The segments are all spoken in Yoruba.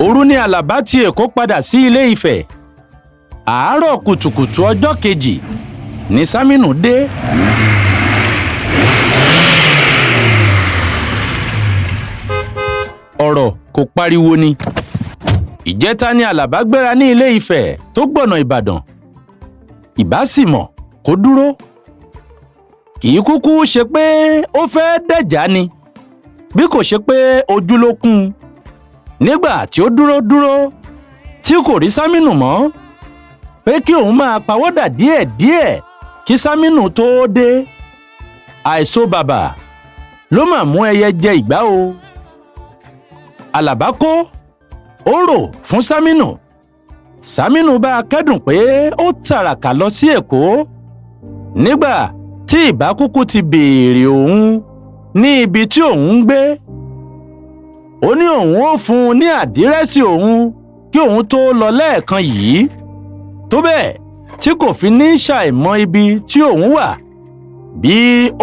Òru ni Àlàbá ti Èkó padà sí Ilé Ifẹ̀. Àárọ̀ kùtùkùtù ọjọ́ kejì ni Sámínù dé. Ọ̀rọ̀ kò pariwo ni. Ìjẹta ni Àlàbá gbéra ní Ilé Ifẹ̀ tó gbọ̀nà Ìbàdàn. Ìbá sì mọ̀ kó dúró. Kì í kúkú ṣe pé ó fẹ́ dẹ̀já ni, bí kò ṣe pé ojú ló kún un. Nígbà tí ó dúró tí kò rí Sámínù mọ́, pé kí òun máa pawọ́dà díẹ̀díẹ̀ kí Sámínù tó dé. Àìsó bàbà ló mà mú ẹyẹ jẹ ìgbá o. Àlàbá kó ó rò fún Sámínù. Sámínù bá a kẹ́dùn pé ó tàràkà lọ sí Èkó. Nígbà tí ìbá kúkú ti béèrè òun ní ibi tí òun ń gbé. Ó ní òun ó fún un ní àdírẹ́sì òun kí òun tó lọ lẹ́ẹ̀kan yìí. Tó bẹ́ẹ̀ tí kò fi ní ṣàìmọ̀ ibi tí òun wà, bí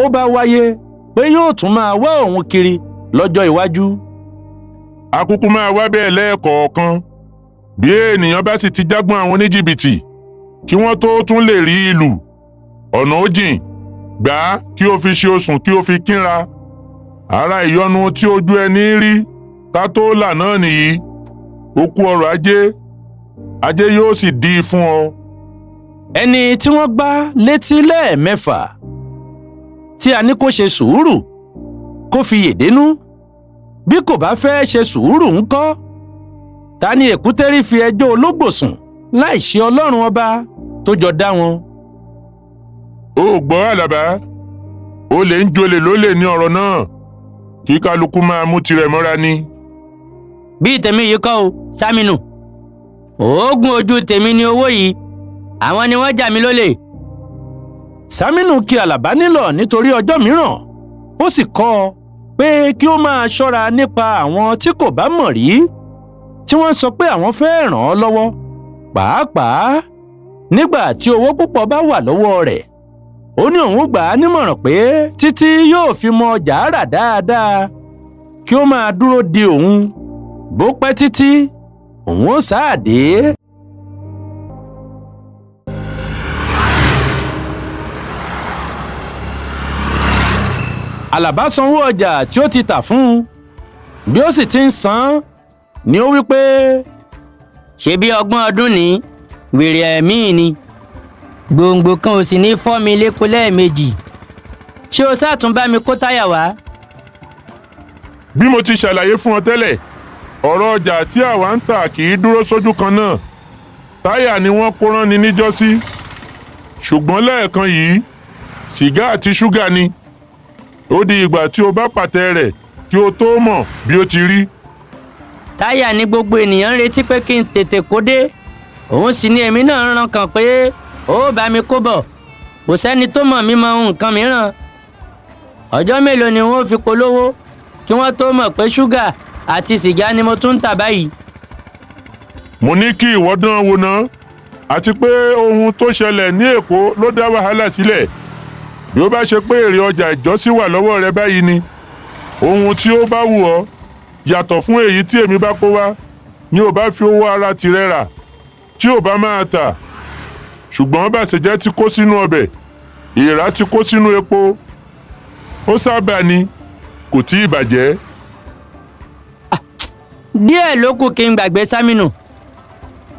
ó bá wáyé pé yóò tún máa wá òun kiri lọ́jọ́ iwájú. Akúkú máa wá bẹ́ẹ̀ lẹ́ẹ̀kọ̀ọ̀kan bí ènìyàn bá sì ti jágbọ́n àwọn oníjìbìtì kí wọ́n tó tún lè rí ìlú. Ọ̀nà ó jìn, gbà á kí o fi ṣe osùn kí o fi kínra. Ara ìyọnu tí ojú ẹni rí ká tó là náà nìyí. Ó kú ọrọ̀ ajé yóò sì di fún ọ. Ẹni tí wọ́n gbá létí lẹ́ẹ̀mẹ́fà tí a ní kó ṣe sùúrù kó fi yèdénú, bí kò bá fẹ́ ṣe sùúrù ńkọ́? Ta ni èkúté rí fi ẹjọ́ ológbò sùn láì ṣe Ọlọ́run ọba tó jọ dá wọn? Ó gbọ́ Àlàbá, olè ń jolè lólè ní ọ̀rọ̀ náà, kí kálukú máa mú tirẹ̀ mọ́ra ni. Bí tèmi yìí kọ́ o, Sámínù. Oògùn ojú tèmi ni owó yìí. Àwọn ni wọ́n jà mí lólè. Sámínù kí Àlàbá nílọ̀ nítorí ọjọ́ mìíràn. Ó sì kọ́ ọ pé kí ó máa ṣọ́ra nípa àwọn tí kò bá mọ̀ rí, tí wọ́n sọ pé àwọn fẹ́ ràn án lọ́wọ́, pàápàá nígbà tí owó púpọ̀ bá wà lọ́wọ́ rẹ̀. Ó ní òun gbà á nímọ̀ràn pé títí yóò fi mọ ọjà rà dáadáa kí ó máa dúró de òun. Bó pẹ́ títí, òun ó sáà dé. Àlàbá sanwó ọjà tí ó ti tà fún un. Bí ó sì ti ń san ni ó wí pé, ṣe bí ọgbọ̀n ọdún ní wèrè ẹ̀mí ni. Gbòǹgbò kan ò sì ní fọ́ mi lépo lẹ́ẹ̀mejì. Ṣé o sátún bá mi kó táyà wá? Bí mo ti ṣàlàyé fún ọ tẹ́lẹ̀, ọ̀rọ̀ ọjà tí àwa ń tà kì í dúró sójú kan náà. Táyà ni wọ́n kó rán ni níjọ́sí. Ṣùgbọ́n lẹ́ẹ̀kan yìí, sìgá àti ṣúgà ni. Ó di ìgbà tí o bá pàtẹ rẹ̀ kí o tó mọ̀ bí ó ti rí. Táyà ni gbogbo ènìyàn ń retí pé kí n tètè kó dé. Òun sì ni èmi náà ń ran kàn pé ó bá mi kó bọ̀. Kò sẹ́ni tó mọ̀ mí mọ nǹkan mìíràn. Ọjọ́ mélòó ni wọ́n fi polówó kí wọ́n tó mọ̀ pé ṣúgà àti sìgá ni mo tún ń tà báyìí. Mo ní kí ìwọ dán wò ná, àti pé ohun tó ṣẹlẹ̀ ní Èkó ló dá wàhálà sílẹ̀. Bí ó bá ṣe pé èrè ọjà ìjọsí wà lọ́wọ́ rẹ báyìí ni, ohun tí ó bá wù ọ́ yàtọ̀ fún èyí tí èmi bá kó wá ni ò bá fi owó ara tirẹ̀ rà tí ò bá máa tà. Ṣùgbọ́n bàṣẹjẹ́ ti kó sínú ọbẹ̀, ìrà ti kó sínú epo. Ó sábà ni kò tí ì bàjẹ́. Díẹ̀ ló kù kí n gbàgbé Sámínù.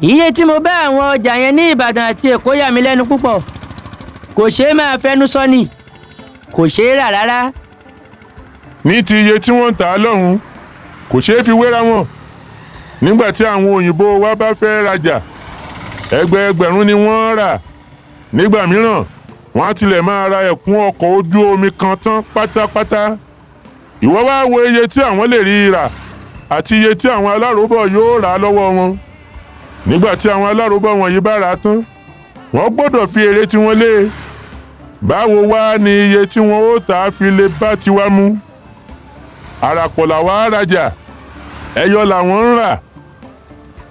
Iye tí mo bá àwọn ọjà yẹn ní Ìbàdàn àti Èkó yà mí lẹ́nu púpọ̀. Kò ṣeé máa fẹnu sọ ni, kò ṣeé rà rárá. Ní ti iye tí wọ́n ń tà á lọ́hùn, kò ṣeé fi wéra wọn. Nígbà tí àwọn òyìnbó wa bá fẹ́ rajà, ẹgbẹẹgbẹ̀rún ni wọ́n rà. Nígbà mìíràn, wọ́n á tilẹ̀ máa ra ẹ̀kún ọkọ̀ ojú omi kan tán pátápátá. Ìwọ wá wo iye tí àwọn lè rí rà àti iye tí àwọn aláròóbọ̀ yóò rà lọ́wọ́ wọn. Nígbà tí àwọn aláròóbọ̀ wọ̀nyí bá rà á tán, wọ́n gbọ́dọ̀ fi èrè tí wọ́n lé. Báwo wá ni iye tí wọ́n ó tà á fi lè bá tiwa mu? Àràpọ̀ làwa rajà, ẹyọ làwọn ń rà.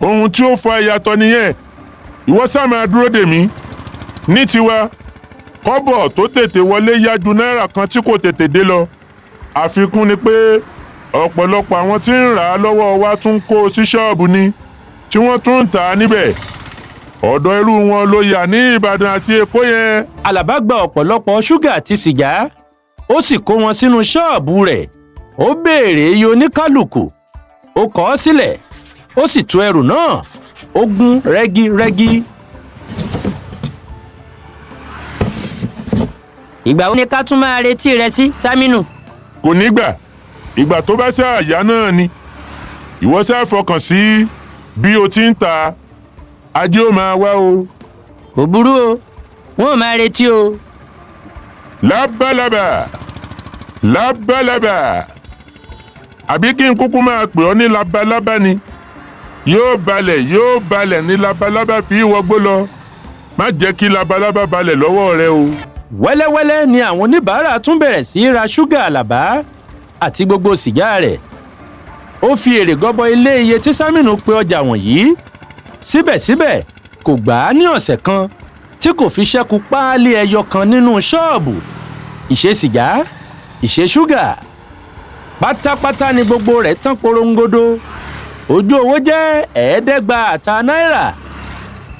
Ohun tí ó fa ìyàtọ̀ nìyẹn. Ìwọ ṣáà máa dúró dè mí. Ní tiwa, kọ́bọ̀ tó tètè wọlé yá ju náírà kan tí kò tètè dé lọ. Àfikún ni pé ọ̀pọ̀lọpọ̀ àwọn tí ń rà á lọ́wọ́ wa tún kó sí ṣọ́ọ̀bù ni tí wọ́n tún ń tà á níbẹ̀. ọ̀dọ̀ irú wọn ló yà ní Ìbàdàn àti Èkó yẹn. Àlàbá gba ọ̀pọ̀lọpọ̀ ṣúgà àti sìgá ó sì kó wọn sínú ṣọ́ọ̀bù rẹ̀. ó béèrè iye oníkálùkù ó kọ ọ́ sílẹ̀ ó sì tú ẹrù náà ó gún rẹ́gírẹ́gí. ìgbà wo ni ká tún máa retí rẹ sí Sámínù? kò ní gbà ìgbà tó bá ṣáà yá náà ni. ìwọ ṣáà fọkàn sí bí o ti ń ta ajé ó máa wá o. kò burú o wọn ò máa retí o. lábàlábà lábàlábà àbí kí n kúkú máa pè ọ́ ní labalábá ni. yóò balẹ̀ ní labalábá fi wọgbó lọ. má jẹ́ kí labalábá balẹ̀ lọ́wọ́ rẹ o. wẹ́lẹ́wẹ́lẹ́ ni àwọn oníbàárà tún bẹ̀rẹ̀ sí í ra ṣúgà Àlàbá àti gbogbo sìgá rẹ̀. ó fi èrè gọbọi lé iye tí Sámínù pe ọjà wọ̀nyí. síbẹ̀síbẹ̀ kò gbà á ní ọ̀sẹ̀ kan tí kò fi ṣẹ́kù páálí ẹyọ kan nínú ṣọ́ọ̀bù. ìṣe sìgá ìṣe ṣúgà pátápátá ni gbogbo rẹ̀ tán porongodo. ojú owó jẹ́ 500 náírà.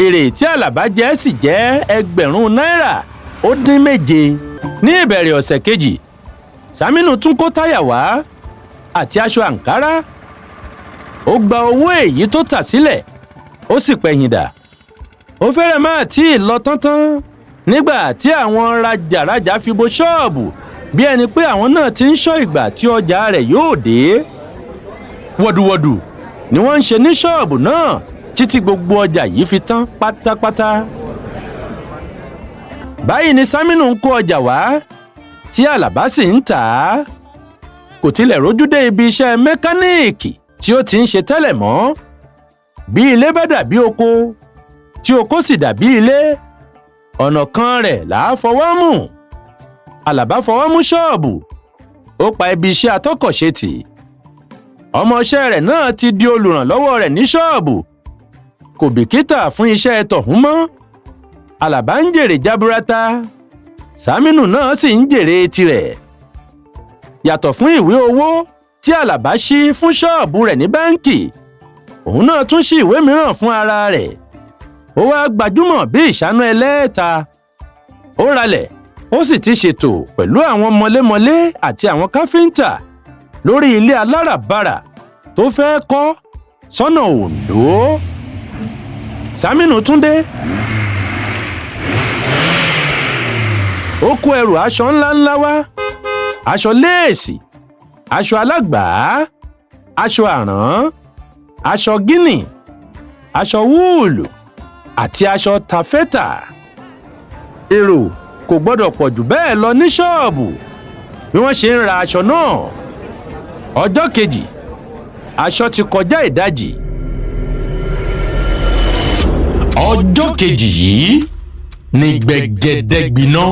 èrè tí Àlàbá jẹ́ sì jẹ́ 1000 náírà ó dín 7. ní ìbẹ̀rẹ̀ ọ̀sẹ̀ kejì Sámínù tún kó táyà wá àti aṣọ àǹkárá. ó gba owó èyí tó tà sílẹ̀ ó sì pẹ̀yìndà. ó fẹ́rẹ̀ máa tí ì lọ tántán nígbà tí àwọn rajàrajà fi bo ṣọ́ọ̀bù bí ẹni pé àwọn náà ti ń ṣọ́ ìgbà tí ọjà rẹ̀ yóò dé. wọ̀dùwọ̀dù ni wọ́n ń ṣe ní ṣọ́ọ̀bù náà títí gbogbo ọjà yìí fi tán pátápátá. báyìí ni Sámínù ń kó ọjà wá tí Àlàbá sì ń tà á. kò tilẹ̀ rójú dé ibi iṣẹ́ mẹkáníìkì tí ó ti ń ṣe tẹ́lẹ̀ mọ́. bí ilé bá dàbí oko tí oko sì dàbí ilé ọ̀nà kan rẹ̀ là á fọwọ́ mú. Àlàbá fọwọ́ mú ṣọ́ọ̀bù ó pa ibi iṣẹ́ atọ́kọ̀ṣe tì. ọmọọṣẹ́ rẹ̀ náà ti di olùrànlọ́wọ́ rẹ̀ ní ṣọ́ọ̀bù. kò bìkítà fún iṣẹ́ tọ̀hún mọ́. Àlàbá ń jèrè jaburata Sámínù náà sì ń jèrè tirẹ̀. yàtọ̀ fún ìwé owó tí Àlàbá ṣí fún ṣọ́ọ̀bù rẹ̀ ní báńkì òun náà tún ṣí ìwé mìíràn fún ara rẹ̀. ó wá gbajúmọ̀ bí ìṣáná ẹlẹ́ẹ̀ta. ó ralẹ̀ ó sì ti ṣètò pẹ̀lú àwọn mọlémọlé àti àwọn káfíńtà lórí ilé aláràbarà tó fẹ́ kọ́ sọ́nà Oǹdó. Sámínù tún dé. ó kó ẹrù aṣọ ńláńlá wá. aṣọ léèsì aṣọ alágbàá aṣọ àrán aṣọ gíní aṣọ wúùlù àti aṣọ tafẹ́tà. èrò kò gbọ́dọ̀ pọ̀ jù bẹ́ẹ̀ lọ ní ṣọ́ọ̀bù bí wọ́n ṣe ń ra aṣọ náà. ọjọ́ kejì aṣọ ti kọjá ìdajì. ọjọ́ kejì yìí ni gbẹ̀gẹ̀dẹ̀ gbiná.